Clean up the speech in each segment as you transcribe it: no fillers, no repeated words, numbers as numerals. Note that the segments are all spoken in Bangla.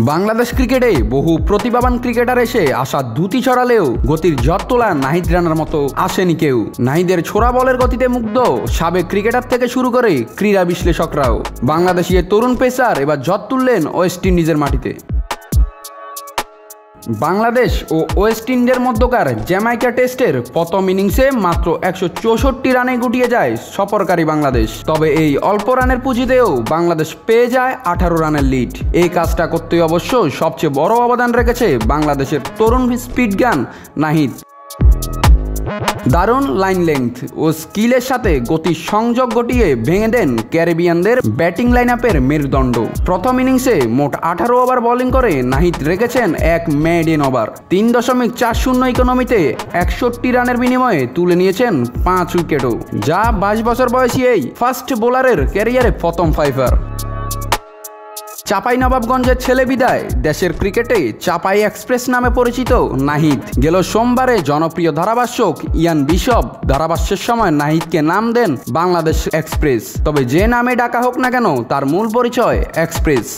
বাংলাদেশ ক্রিকেটে বহু প্রতিভাবান ক্রিকেটার এসে আশা দ্যুতি ছড়ালেও গতির ঝড় তোলা নাহিদ রানার মতো আসেনি কেউ। নাহিদের ছোড়া বলের গতিতে মুগ্ধ সাবেক ক্রিকেটার থেকে শুরু করে ক্রীড়া বিশ্লেষকরাও। বাংলাদেশি তরুণ পেসার এবার ঝড় তুললেন ওয়েস্ট ইন্ডিজের মাটিতে। বাংলাদেশ ও ওয়েস্ট ইন্ডিজের মধ্যকার জ্যামাইকা টেস্টের প্রথম ইনিংসে মাত্র 164 রানে গুটিয়ে যায় সফরকারী বাংলাদেশ। তবে এই অল্প রানের পুঁজিতেও বাংলাদেশ পেয়ে যায় 18 রানের লিড। এই কাজটা করতে অবশ্য সবচেয়ে বড় অবদান রেখেছে বাংলাদেশের তরুণ স্পিড গান নাহিদ। দারুণ লাইন লেংথ ও স্কিলের সাথে গতির সংযোগ ঘটিয়ে ভেঙে দেন ক্যারিবিয়ানদের ব্যাটিং লাইন আপের মেরুদণ্ড। প্রথম ইনিংসে মোট 18 ওভার বোলিং করে নাহিদ রেখেছেন এক মেডেন ওভার। 3.40 ইকোনমিতে 61 রানের বিনিময়ে তুলে নিয়েছেন 5 উইকেটও, যা 22 বছর বয়সী এই ফাস্ট বোলারের ক্যারিয়ারে প্রথম ফাইভার। চাঁপাইনবাবগঞ্জের ছেলে বিদায় দেশের ক্রিকেটে চাপাই এক্সপ্রেস নামে পরিচিত নাহিদ। গেল সোমবারে জনপ্রিয় ধারাভাষ্যক ইয়ান বিশপ ধারাভাষ্যের সময় নাহিদকে নাম দেন বাংলাদেশ এক্সপ্রেস। তবে যে নামে ডাকা হোক না কেন, তার মূল পরিচয় এক্সপ্রেস।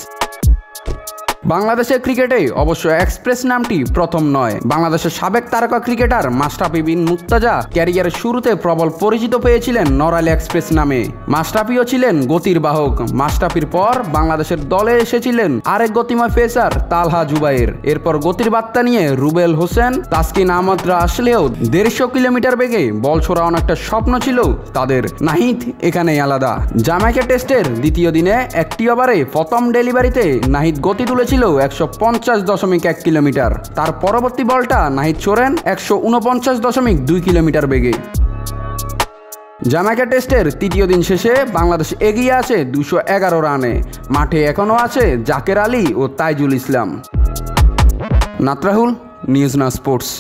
বাংলাদেশের ক্রিকেটে অবশ্য এক্সপ্রেস নামটি প্রথম নয়। বাংলাদেশের সাবেক তারকা ক্রিকেটার মাশরাফি বিন মুর্তজা ক্যারিয়ারের শুরুতে প্রবল পরিচিত পেয়েছিলেন নড়াইল এক্সপ্রেস নামে। মাশরাফিও ছিলেন গতির বাহক। মাশরাফির পর বাংলাদেশের দলে এসেছিলেন আরেক গতিময় পেসার তালহা জুবায়ের। এরপর গতির বার্তা নিয়ে রুবেল হোসেন, তাসকিন আহমদরা আসলেও 150 কিলোমিটার বেগে বল ছোড়া অনেকটা স্বপ্ন ছিল তাদের। নাহিদ এখানেই আলাদা। জ্যামাইকা টেস্টের দ্বিতীয় দিনে একটি ওভারে প্রথম ডেলিভারিতে নাহিদ গতি তুলেছিল 150.1 কিলোমিটার। তার পরবর্তী বলটা নাহিদ ছোড়েন 149.2 কিলোমিটার বেগে। জ্যামাইকা টেস্টের তৃতীয় দিন শেষে বাংলাদেশ এগিয়ে আছে 211 রানে। মাঠে এখনও আছে জাকের আলী ও তাইজুল ইসলাম। নাতরাহুল, নিউজ না স্পোর্টস।